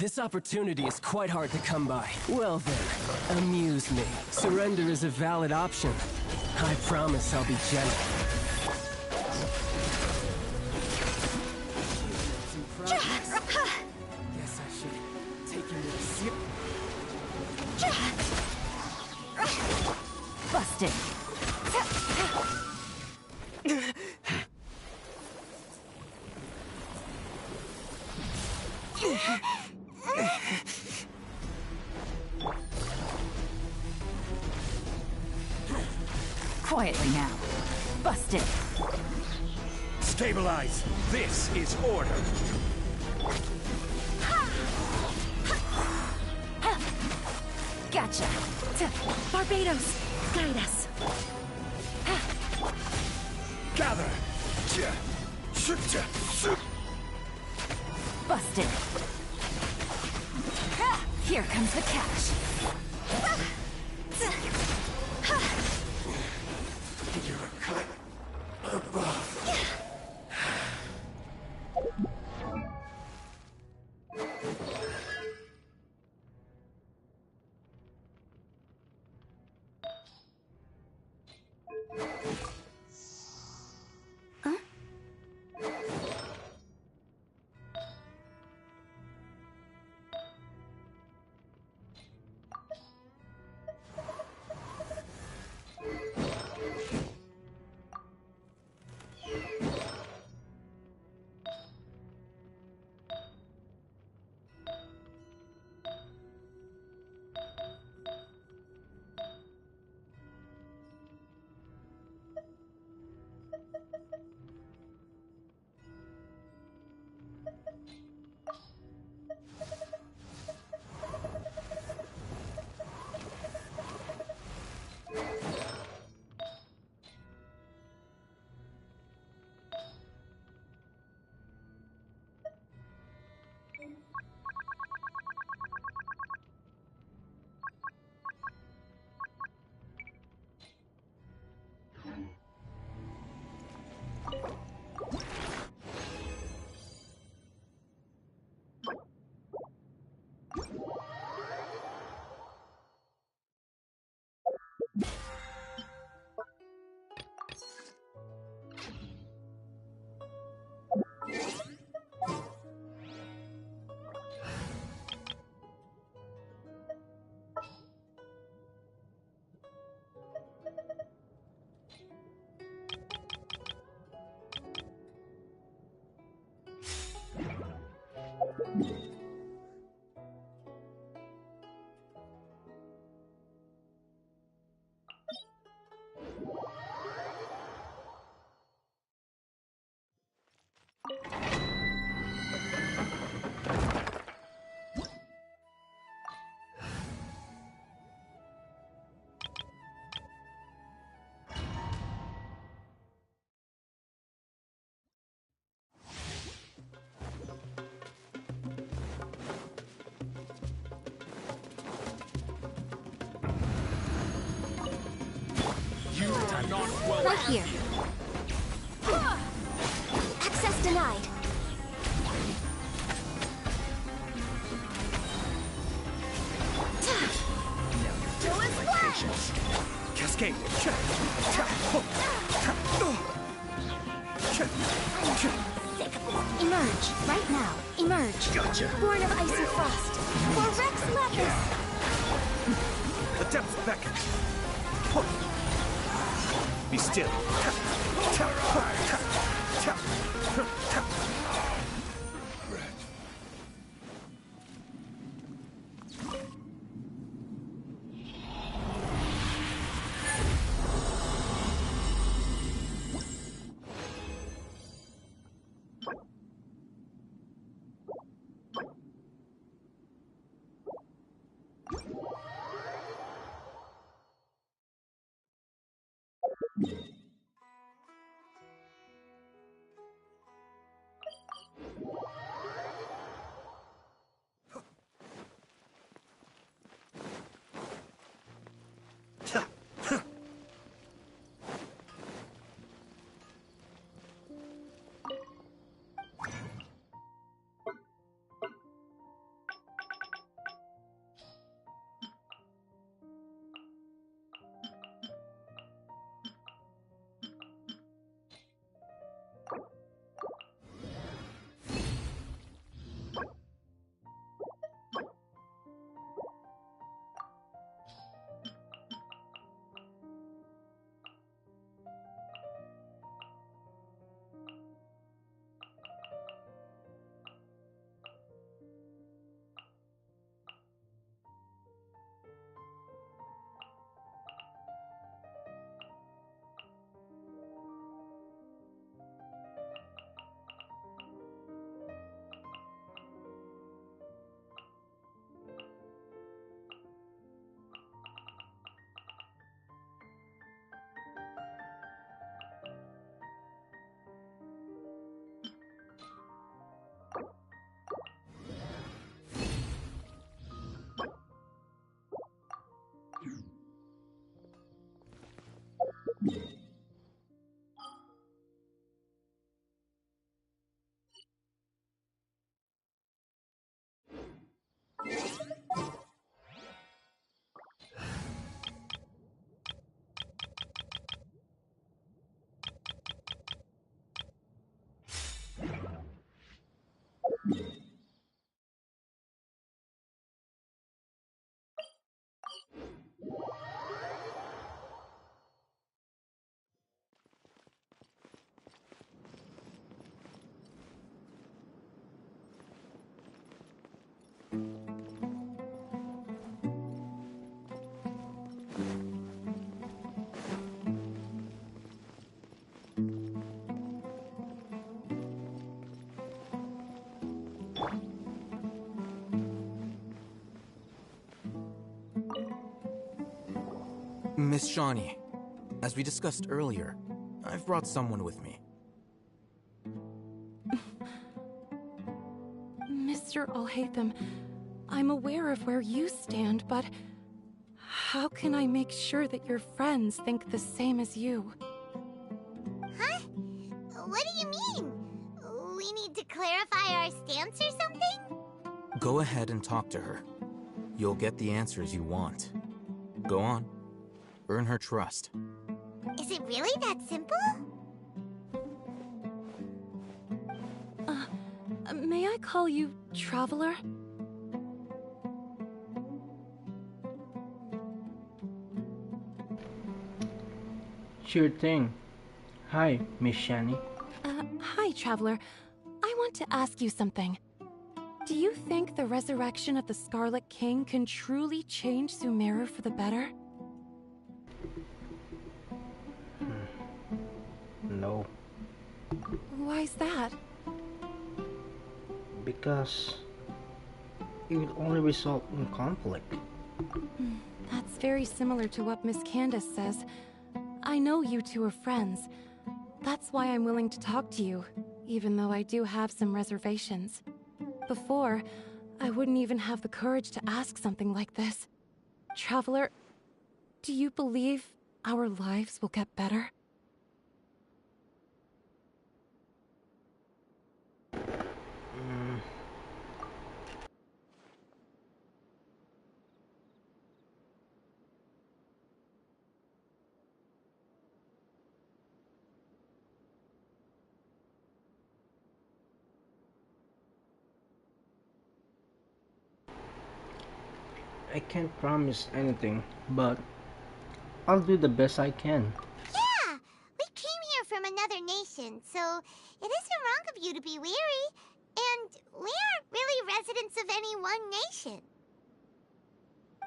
This opportunity is quite hard to come by. Well then, amuse me. Surrender is a valid option. I promise I'll be gentle. Guess I should take him with a Busted. Quietly now. Busted. Stabilize. This is order. Gotcha. Barbados, guide us. Gather. Busted. Here comes the catch. Right here. Access denied. patience. Cascade. Emerge, right now. Emerge. Gotcha. Born of icy frost. For Rex Lapis. The depths beckon. Be still. Miss Shawnee, as we discussed earlier, I've brought someone with me. Mr. Alhaitham, I'm aware of where you stand, but how can I make sure that your friends think the same as you? Huh? What do you mean? We need to clarify our stance or something? Go ahead and talk to her. You'll get the answers you want. Go on. Earn her trust. Is it really that simple? May I call you Traveler? Sure thing. Hi, Miss Shani. Hi, Traveler. I want to ask you something. Do you think the resurrection of the Scarlet King can truly change Sumeru for the better? No, Why's that? because it would only result in conflict. That's very similar to what Miss Candace says. I know you two are friends. That's why I'm willing to talk to you, even though I do have some reservations. Before, I wouldn't even have the courage to ask something like this. Traveler, do you believe our lives will get better? I can't promise anything, but I'll do the best I can. Yeah! We came here from another nation, so it isn't wrong of you to be weary. And we aren't really residents of any one nation.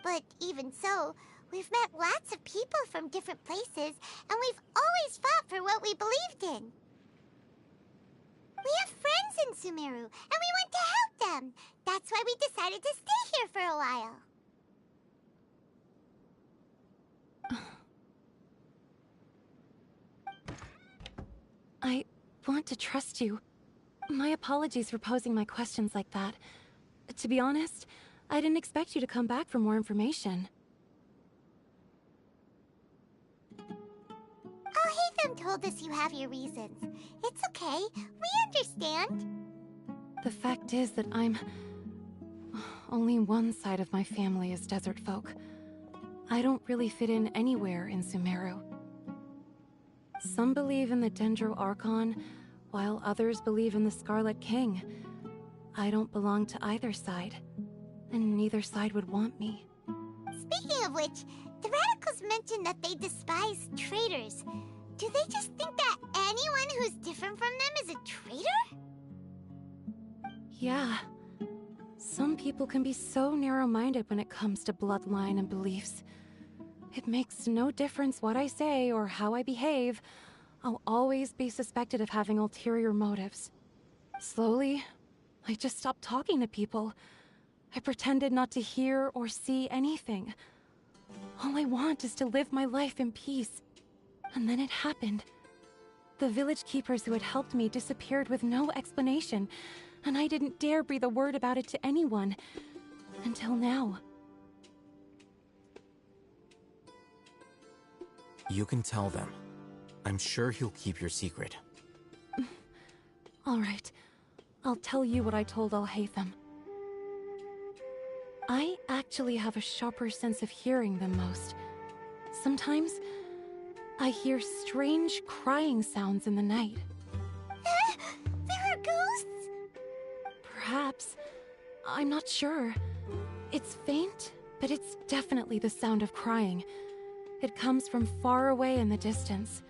But even so, we've met lots of people from different places, and we've always fought for what we believed in. We have friends in Sumeru, and we want to help them. That's why we decided to stay here for a while. I want to trust you. My apologies for posing my questions like that. To be honest, I didn't expect you to come back for more information. Alhaitham told us you have your reasons. It's okay. We understand. The fact is that only one side of my family is desert folk. I don't really fit in anywhere in Sumeru. Some believe in the Dendro Archon, while others believe in the Scarlet King. I don't belong to either side, and neither side would want me. Speaking of which, the Radicals mentioned that they despise traitors. Do they just think that anyone who's different from them is a traitor? Yeah. Some people can be so narrow-minded when it comes to bloodline and beliefs. It makes no difference what I say or how I behave. I'll always be suspected of having ulterior motives. Slowly, I just stopped talking to people. I pretended not to hear or see anything. All I want is to live my life in peace. And then it happened. The village keepers who had helped me disappeared with no explanation, and I didn't dare breathe a word about it to anyone. Until now. You can tell them. I'm sure he'll keep your secret. All right. I'll tell you what I told Alhaitham. I actually have a sharper sense of hearing than most. Sometimes, I hear strange crying sounds in the night. There are ghosts? Perhaps. I'm not sure. It's faint, but it's definitely the sound of crying. It comes from far away in the distance,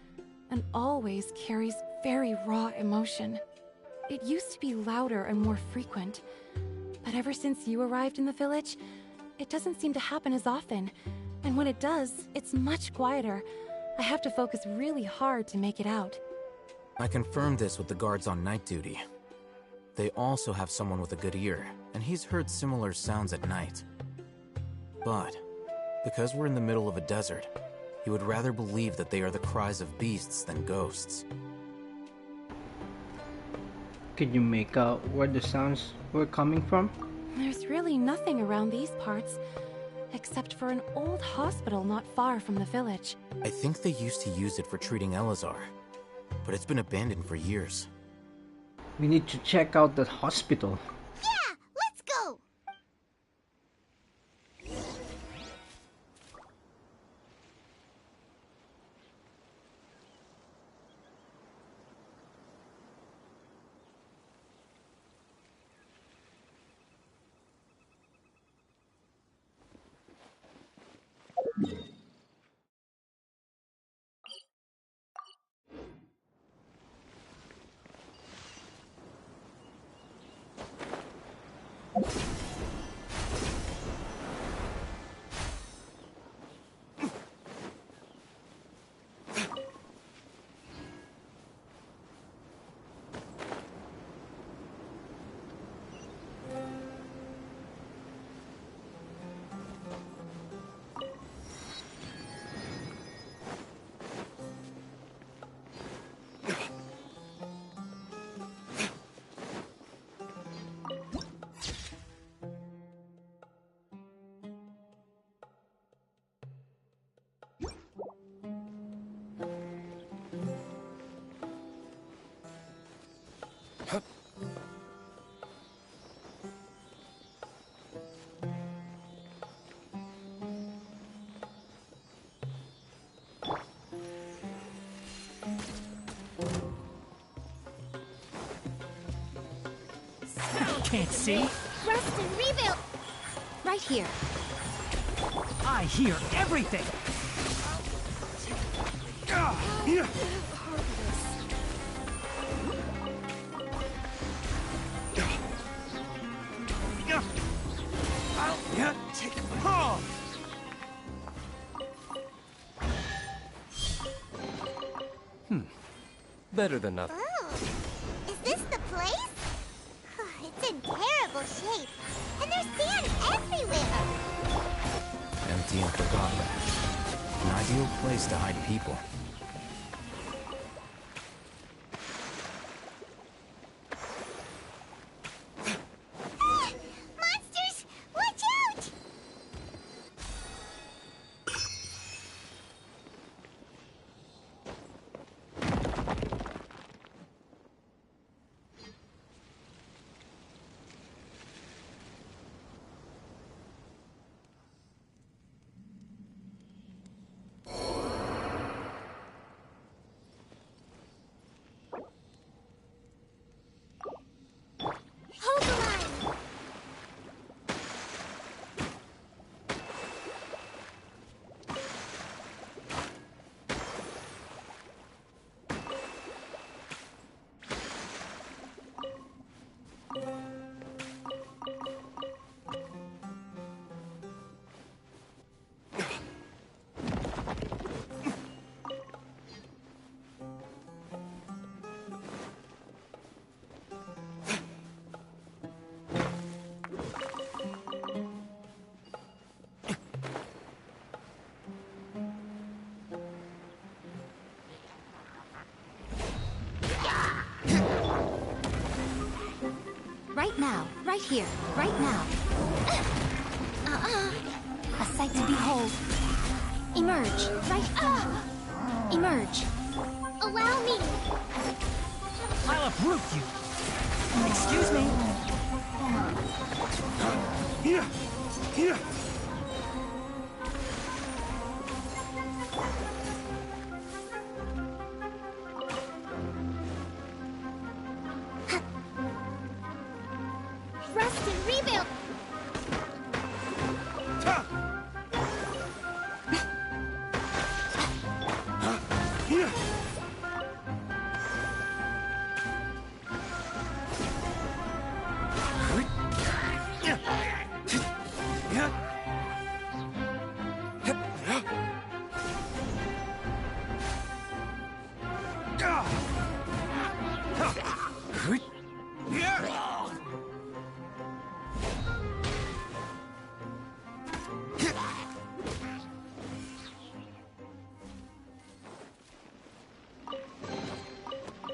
and always carries very raw emotion. It used to be louder and more frequent, but ever since you arrived in the village, it doesn't seem to happen as often, and when it does, it's much quieter. I have to focus really hard to make it out. I confirmed this with the guards on night duty. They also have someone with a good ear, and he's heard similar sounds at night. But, because we're in the middle of a desert, he would rather believe that they are the cries of beasts than ghosts. Could you make out where the sounds were coming from? There's really nothing around these parts, except for an old hospital not far from the village. I think they used to use it for treating Elazar, but it's been abandoned for years. We need to check out that hospital. Yeah, let's go! Can't see. Rest and rebuild. Right here. I hear everything! Yeah. Yeah, take hold. Better than nothing. Oh, is this the place? It's in terrible shape, and there's sand everywhere. Empty and forgotten. An ideal place to hide people. Monsters, watch out! Hold the line! Right now, right here, right now. A sight to behold. Emerge, right. Emerge. Allow me! I'll uproot you! Excuse me? Here. Here. Rest and rebuild! Here.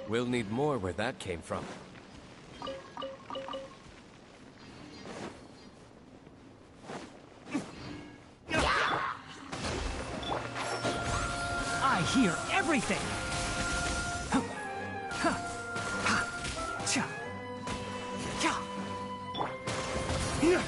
We'll need more where that came from. I hear everything! Here.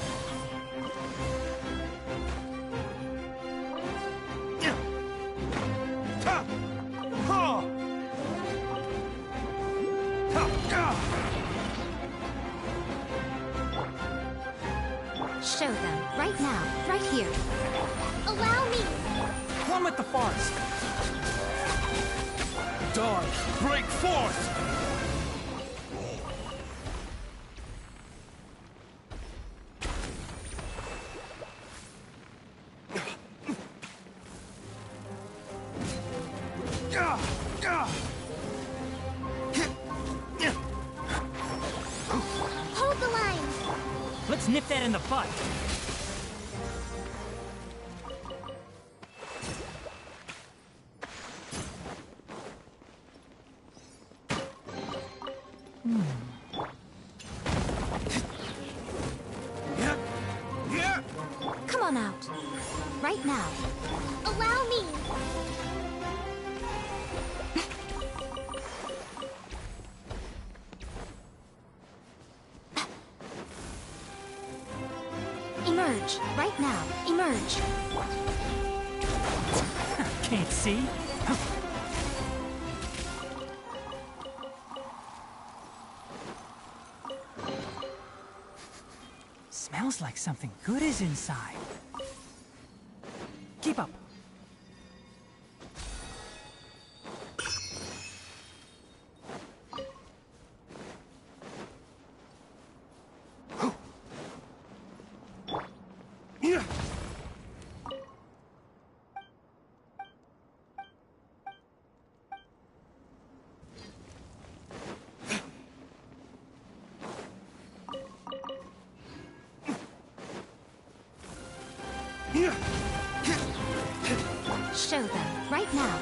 Show them, right now, right here. Allow me! One with the forest! Dawn, break forth! Hold the line! Let's nip that in the bud! Come on out. Right now. Allow me! Emerge, right now. Emerge. Can't see? Smells like something good is inside. Keep up. Yeah. Yeah. Show them, right now.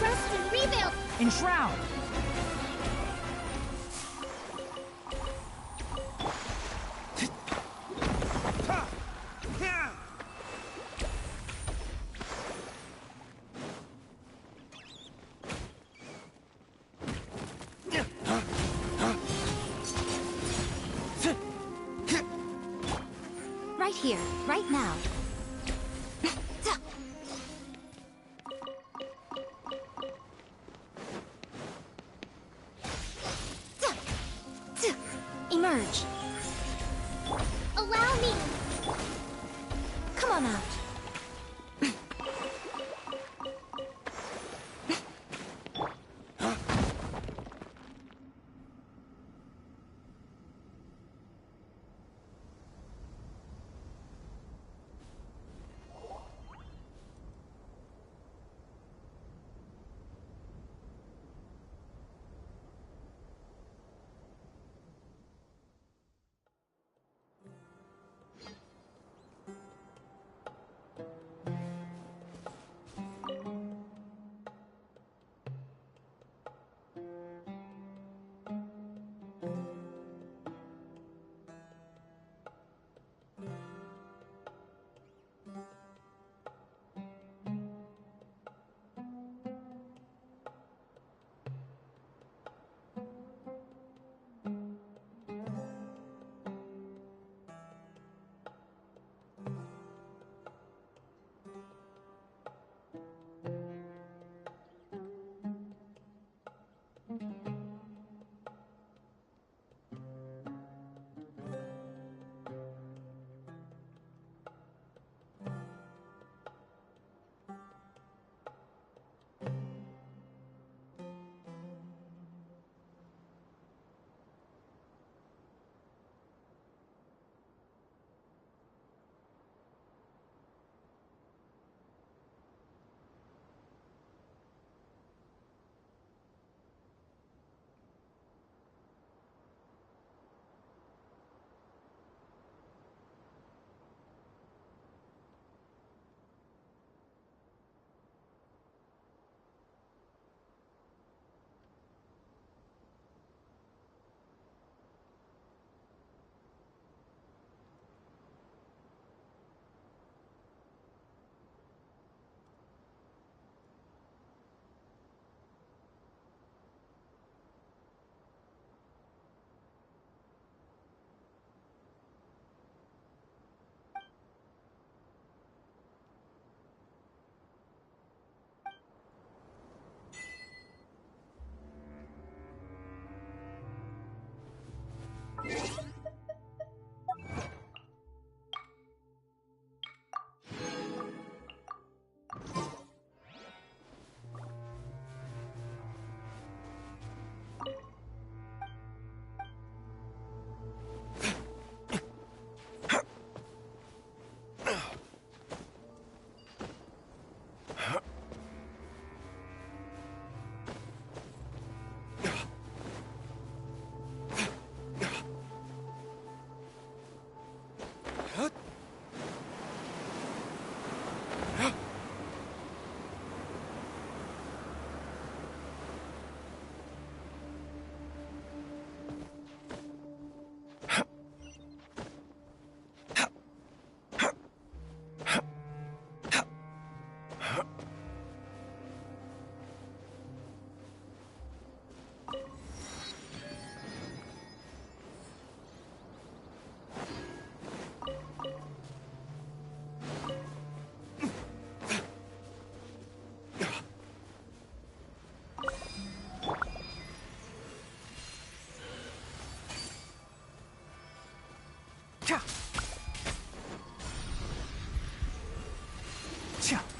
Rest and rebuild! Enshroud. Ha! Yeah. Right here, right now. Emerge. Allow me! Come on out.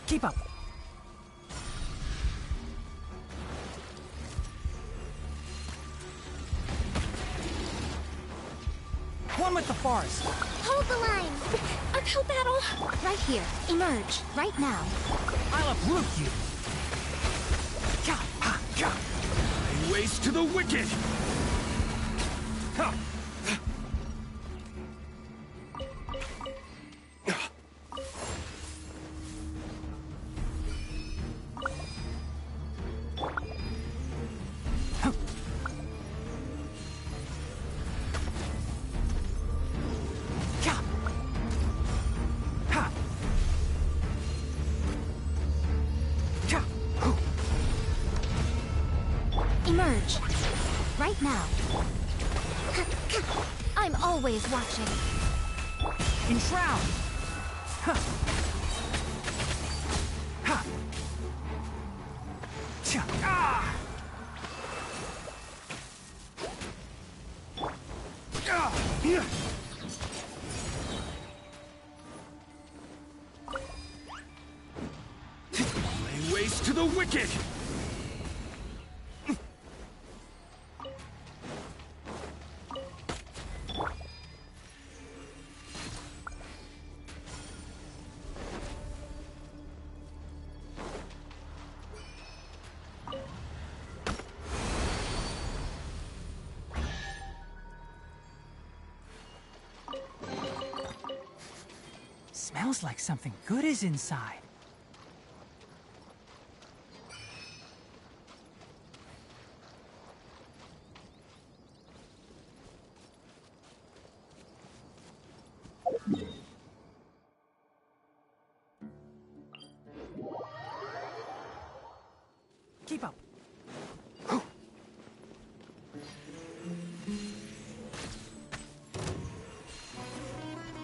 Keep up. One with the forest. Hold the line. Uphill battle. Right here. Emerge. Right now. I'll uproot you. Lay waste to the wicked! Ha! Emerge. Right now. I'm always watching. Enshroud. Ha. Ha. Cha. Ah. Yeah. Lay waste to the wicked! Smells like something good is inside. Keep up.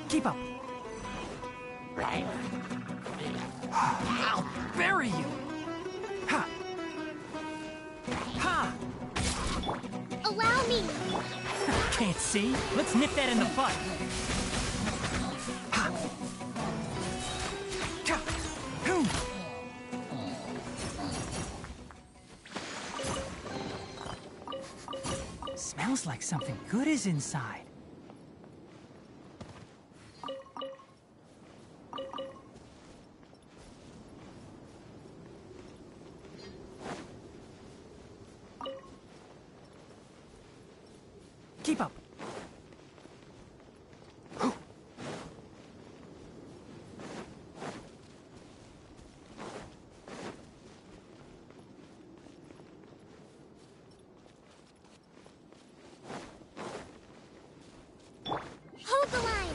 Keep up. I'll bury you. Ha. Ha. Allow me. Can't see? Let's nip that in the butt. Ha. Cha. Hoo. Smells like something good is inside. Keep up. Hold the line.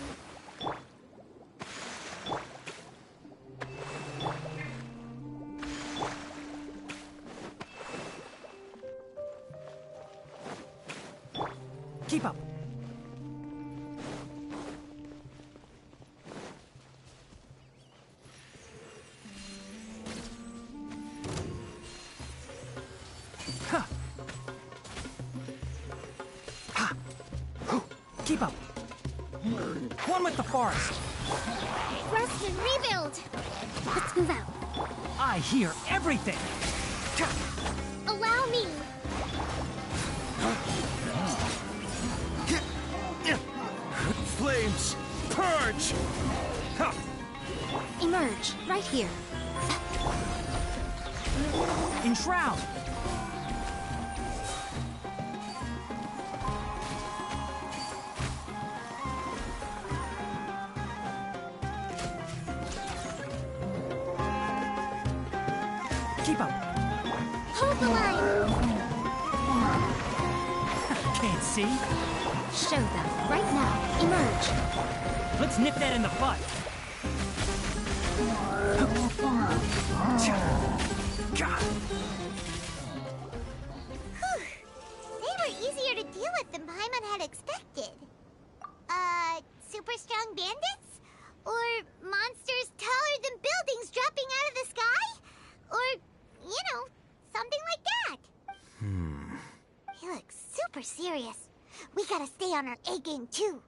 Keep up. Ha. Ha. Keep up. One with the forest. Rest and rebuild. Let's move out. I hear everything. Cha. Allow me. Flames! Purge! Ha! Emerge. Right here. Enshroud. Keep up. Hold the line. Can't see? Show them. Right now. Emerge. Let's nip that in the butt. Cha. They were easier to deal with than Paimon had expected. Super strong bandits? Or monsters taller than buildings dropping out of the sky? Or, you know, something like that. He looks super serious. We gotta stay on our A game too.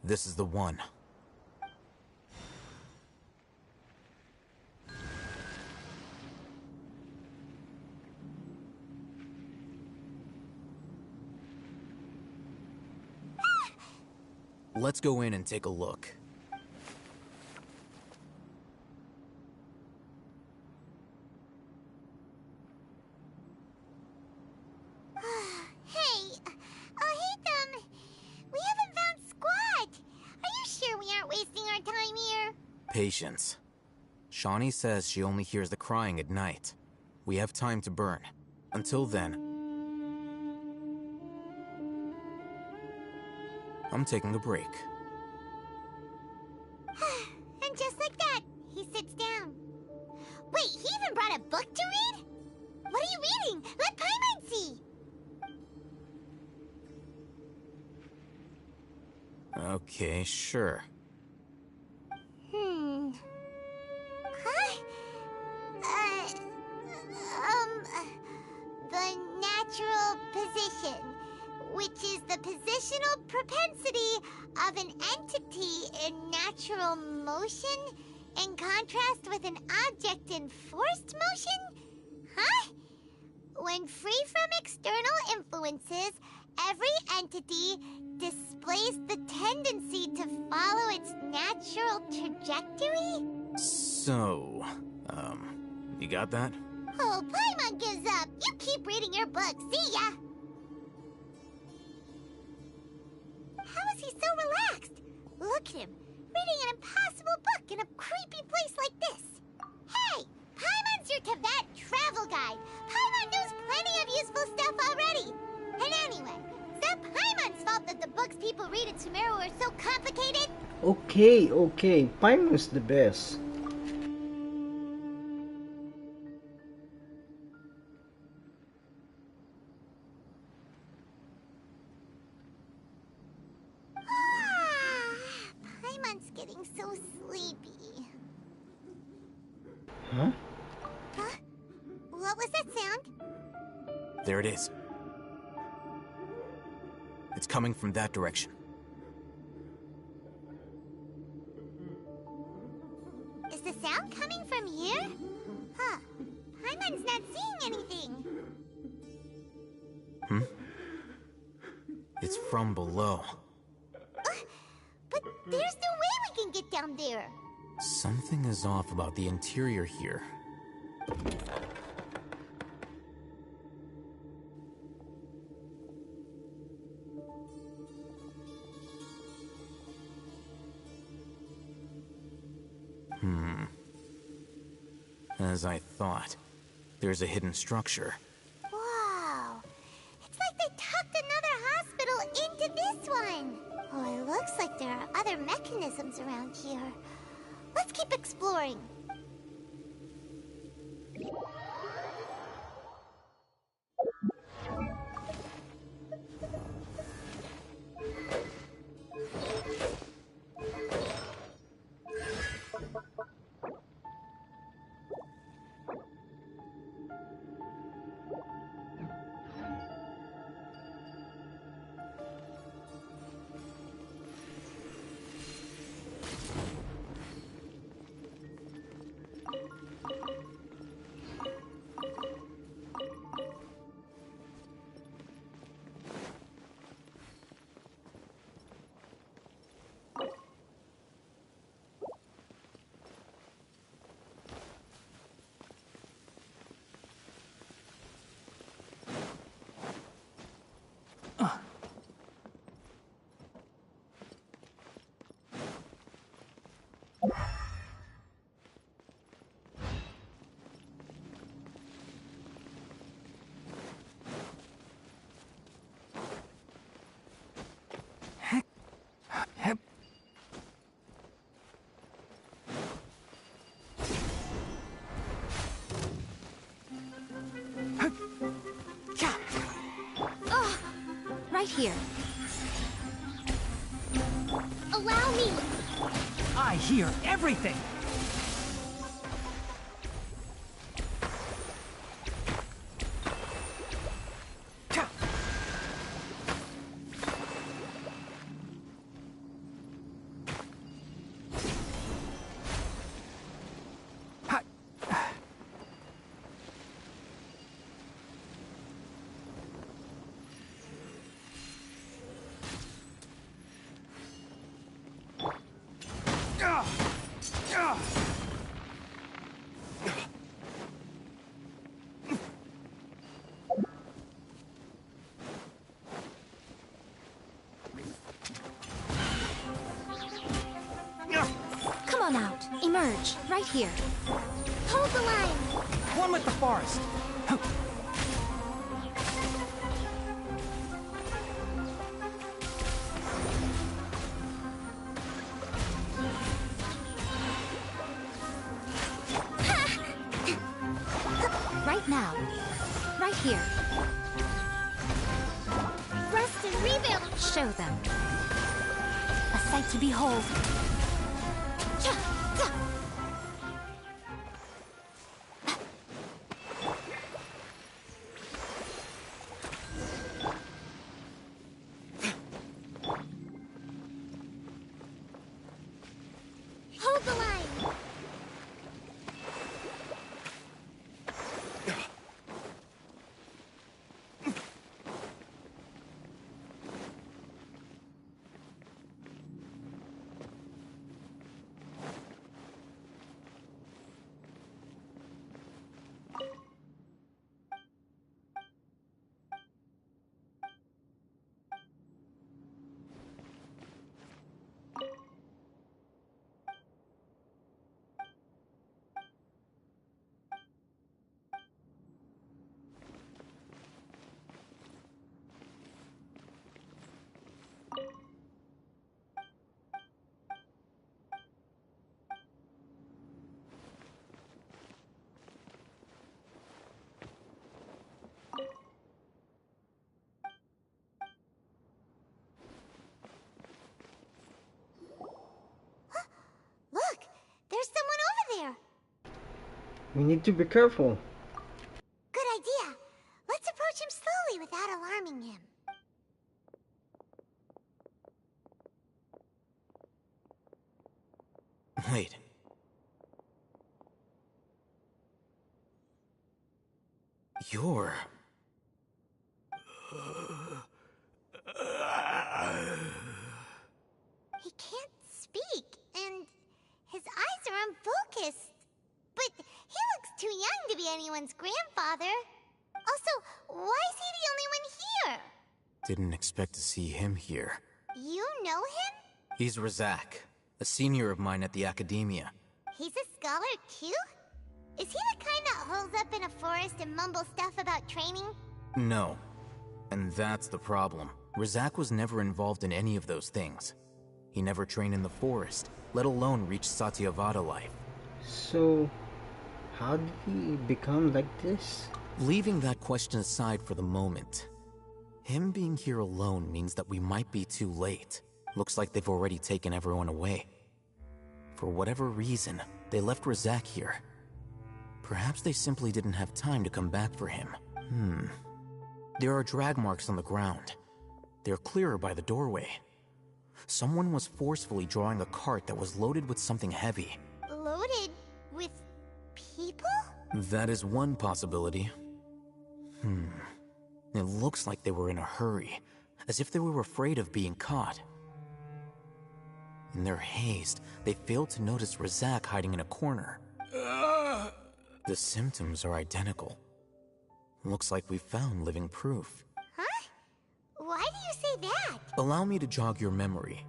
This is the one. Let's go in and take a look. Hey, we haven't found squat. Are you sure we aren't wasting our time here? Patience. Shawnee says she only hears the crying at night. We have time to burn. Until then, I'm taking a break. And just like that, he sits down. Wait, he even brought a book to read? What are you reading? Let Paimon see! Okay, sure. Huh? The natural position, which is the positional propensity of an entity in natural motion in contrast with an object in forced motion? Huh? When free from external influences, every entity displays the tendency to follow its natural trajectory? So, you got that? Oh, Paimon gives up. You keep reading your book. See ya! How is he so relaxed? Look at him, reading an impossible book in a creepy place like this. Hey, Paimon's your Tibet travel guide. Paimon knows plenty of useful stuff already. And anyway, is that Paimon's fault that the books people read in Sumeru are so complicated? Okay. Paimon's the best. Paimon's getting so sleepy. Huh? Huh? What was that sound? There it is. It's coming from that direction. Is the sound coming from here? Huh. Paimon's not seeing anything. It's from below. But there's no way we can get down there. Something is off about the interior here. As I thought, there's a hidden structure. Wow. It's like they tucked another hospital into this one. Oh, it looks like there are other mechanisms around here. Let's keep exploring. Right here. Allow me. I hear everything! out. Emerge. Right here. Hold the line. One with the forest. Right now. Right here. Rest and rebuild. Show them. A sight to behold. Hold the line. Look, there's someone over there. We need to be careful. Good idea. Let's approach him slowly without alarming him. Wait. You're... He can't speak, and his eyes are unfocused. But he looks too young to be anyone's grandfather. Also, why is he the only one here? Didn't expect to see him here. You know him? He's Razak, a senior of mine at the Academia. He's a scholar too? Is he the kind that holes up in a forest and mumbles stuff about training? No. And that's the problem. Razak was never involved in any of those things. He never trained in the forest, let alone reach Satyavada life. So, how did he become like this? Leaving that question aside for the moment, him being here alone means that we might be too late. Looks like they've already taken everyone away. For whatever reason, they left Razak here. Perhaps they simply didn't have time to come back for him. There are drag marks on the ground. They're clearer by the doorway. Someone was forcefully drawing a cart that was loaded with something heavy. Loaded with people? That is one possibility. It looks like they were in a hurry, as if they were afraid of being caught. In their haste, they failed to notice Razak hiding in a corner. The symptoms are identical. Looks like we found living proof. Huh? Why do you say that? Allow me to jog your memory.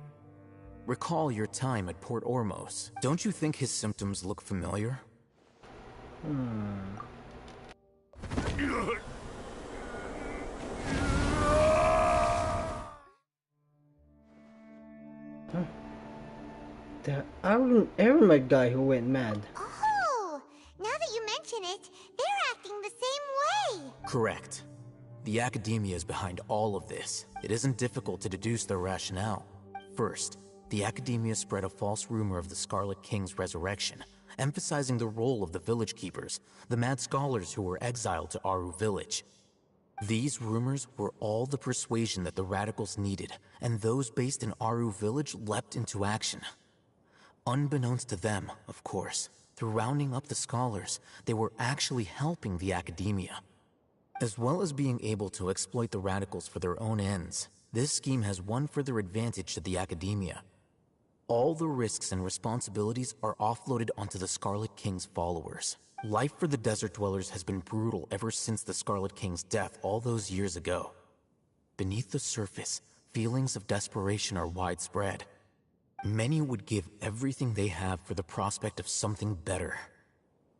Recall your time at Port Ormos. Don't you think his symptoms look familiar? The Aramid guy who went mad. Oh, now that you mention it, they're acting the same way. Correct. The Academia is behind all of this. It isn't difficult to deduce their rationale. First, the Academia spread a false rumor of the Scarlet King's resurrection, emphasizing the role of the village keepers, the mad scholars who were exiled to Aru village. These rumors were all the persuasion that the radicals needed, and those based in Aru village leapt into action. Unbeknownst to them, of course, through rounding up the scholars, they were actually helping the Academia. As well as being able to exploit the radicals for their own ends, this scheme has one further advantage to the Academia. All the risks and responsibilities are offloaded onto the Scarlet King's followers. Life for the Desert Dwellers has been brutal ever since the Scarlet King's death all those years ago. Beneath the surface, feelings of desperation are widespread. Many would give everything they have for the prospect of something better.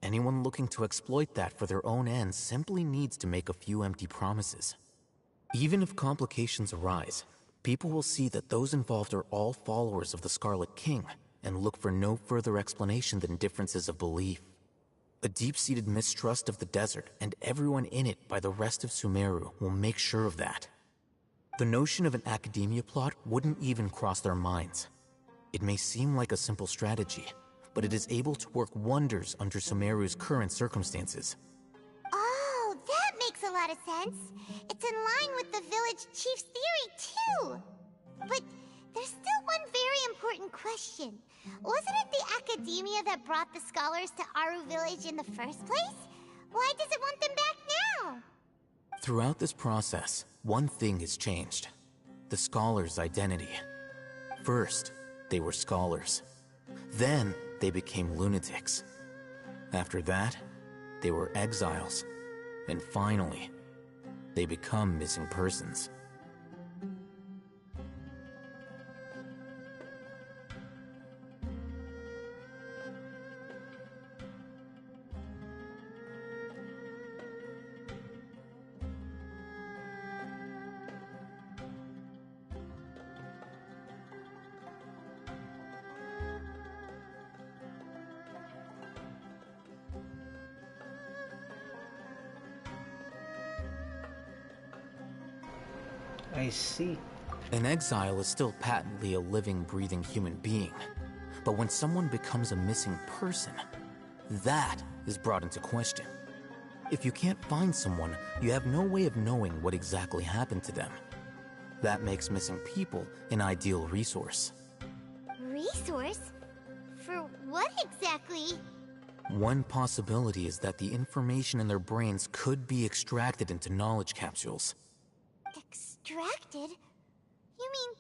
Anyone looking to exploit that for their own ends simply needs to make a few empty promises. Even if complications arise, people will see that those involved are all followers of the Scarlet King and look for no further explanation than differences of belief. A deep-seated mistrust of the desert and everyone in it by the rest of Sumeru will make sure of that. The notion of an academia plot wouldn't even cross their minds. It may seem like a simple strategy, but it is able to work wonders under Sumeru's current circumstances. Oh, that makes a lot of sense. It's in line with the village chief's theory, too. But there's still one very important question. Wasn't it the academia that brought the scholars to Aru village in the first place? Why does it want them back now? Throughout this process, one thing has changed. The scholars' identity. First, they were scholars. Then, they became lunatics. After that, they were exiles. And finally, they become missing persons. I see. An exile is still patently a living, breathing human being. But when someone becomes a missing person, that is brought into question. If you can't find someone, you have no way of knowing what exactly happened to them. That makes missing people an ideal resource. Resource? For what exactly? One possibility is that the information in their brains could be extracted into knowledge capsules. Extracted? You mean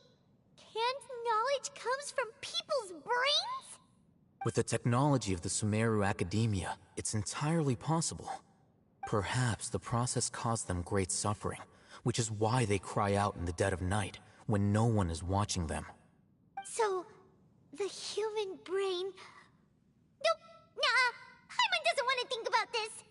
canned knowledge comes from people's brains? With the technology of the Sumeru Academia, it's entirely possible. Perhaps the process caused them great suffering, which is why they cry out in the dead of night, when no one is watching them. So, the human brain... Nope, nah, Hyman doesn't want to think about this.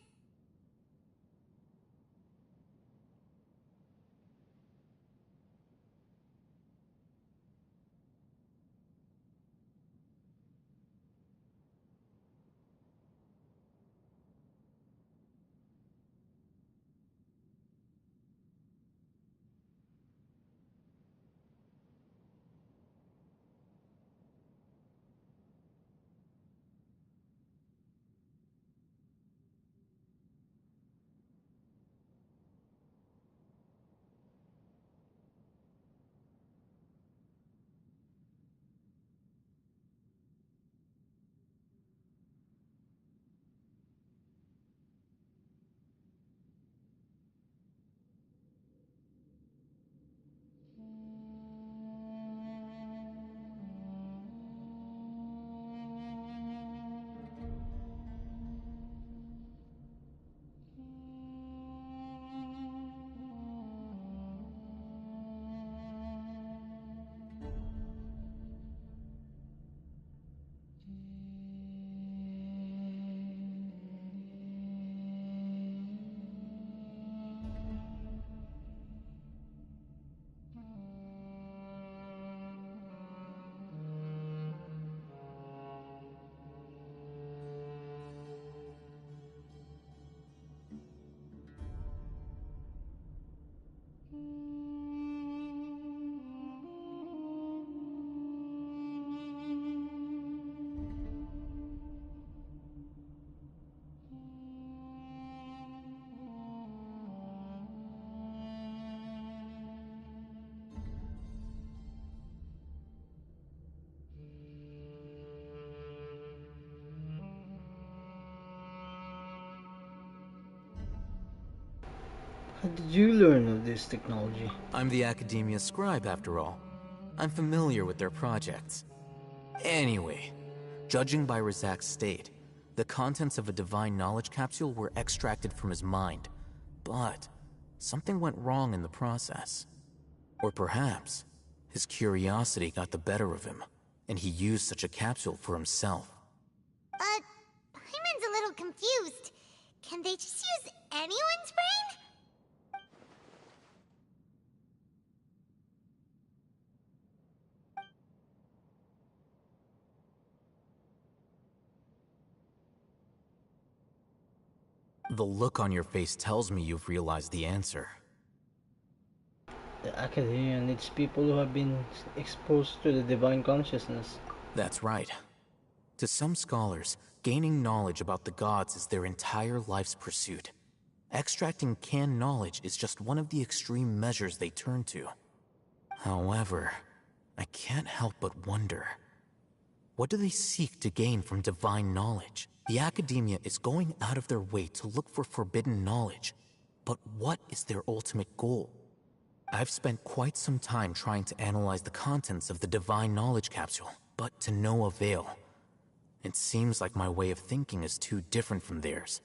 How did you learn of this technology? I'm the Academia scribe, after all. I'm familiar with their projects. Anyway, judging by Razak's state, the contents of a divine knowledge capsule were extracted from his mind. But something went wrong in the process. Or perhaps his curiosity got the better of him, and he used such a capsule for himself. Paimon's a little confused. Can they just use anyone's brain? The look on your face tells me you've realized the answer. The Academia needs people who have been exposed to the divine consciousness. That's right. To some scholars, gaining knowledge about the gods is their entire life's pursuit. Extracting canned knowledge is just one of the extreme measures they turn to. However, I can't help but wonder, what do they seek to gain from divine knowledge? The Academia is going out of their way to look for forbidden knowledge, but what is their ultimate goal? I've spent quite some time trying to analyze the contents of the divine knowledge capsule, but to no avail. It seems like my way of thinking is too different from theirs.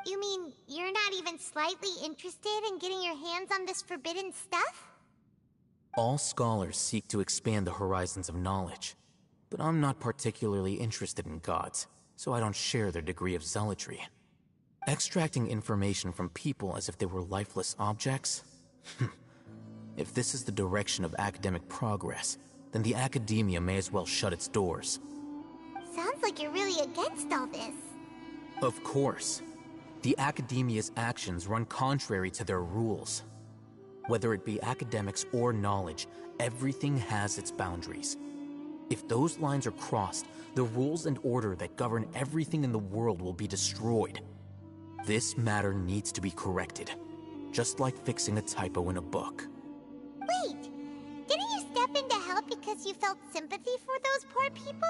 You mean you're not even slightly interested in getting your hands on this forbidden stuff? All scholars seek to expand the horizons of knowledge, but I'm not particularly interested in gods, so I don't share their degree of zealotry. Extracting information from people as if they were lifeless objects? If this is the direction of academic progress, then the Academia may as well shut its doors. Sounds like you're really against all this. Of course. The Academia's actions run contrary to their rules. Whether it be academics or knowledge, everything has its boundaries. If those lines are crossed, the rules and order that govern everything in the world will be destroyed. This matter needs to be corrected, just like fixing a typo in a book. Wait, didn't you step in to help because you felt sympathy for those poor people?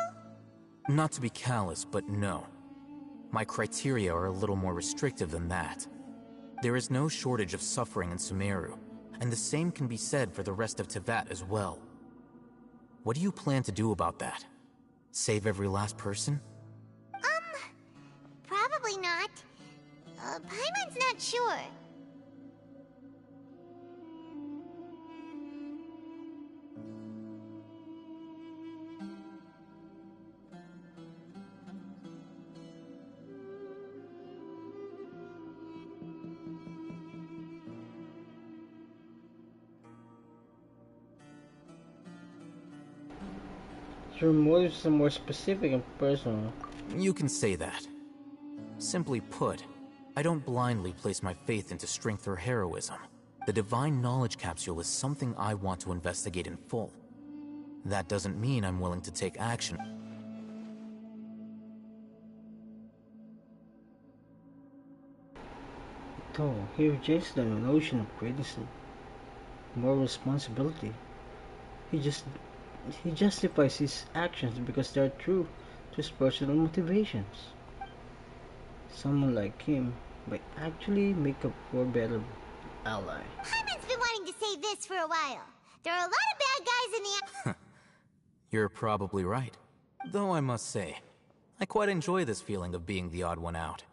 Not to be callous, but no. My criteria are a little more restrictive than that. There is no shortage of suffering in Sumeru, and the same can be said for the rest of Teyvat as well. What do you plan to do about that? Save every last person? Probably not. Paimon's not sure. Your motives are more specific and personal. You can say that. Simply put, I don't blindly place my faith into strength or heroism. The divine knowledge capsule is something I want to investigate in full. That doesn't mean I'm willing to take action. Though, he rejects the notion of greatness and moral responsibility. He justifies his actions because they are true to his personal motivations. Someone like him might actually make a far better ally. Paimon's been wanting to say this for a while. There are a lot of bad guys in the... You're probably right. Though I must say, I quite enjoy this feeling of being the odd one out.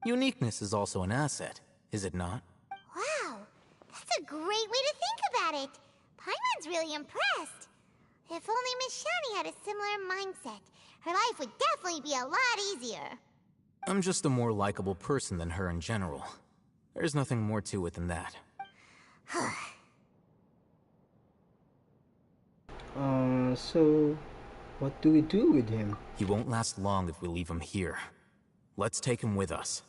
Uniqueness is also an asset, is it not? Wow, that's a great way to think about it. Paimon's really impressed. If only Miss Shani had a similar mindset, her life would definitely be a lot easier. I'm just a more likable person than her in general. There's nothing more to it than that. So what do we do with him? He won't last long if we leave him here. Let's take him with us.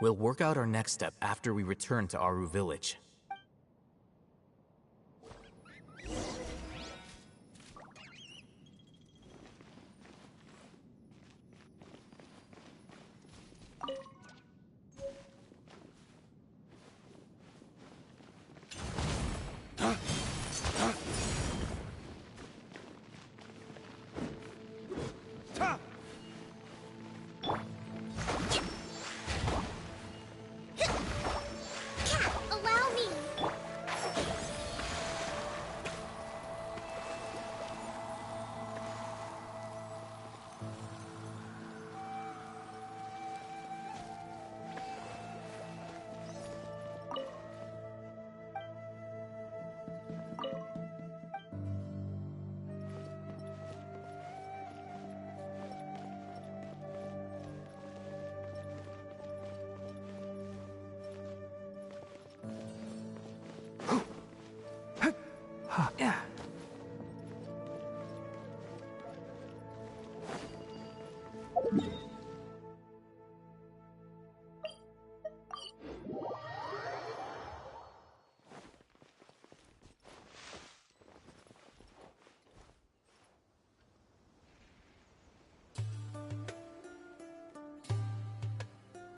We'll work out our next step after we return to Aru Village. Allow me!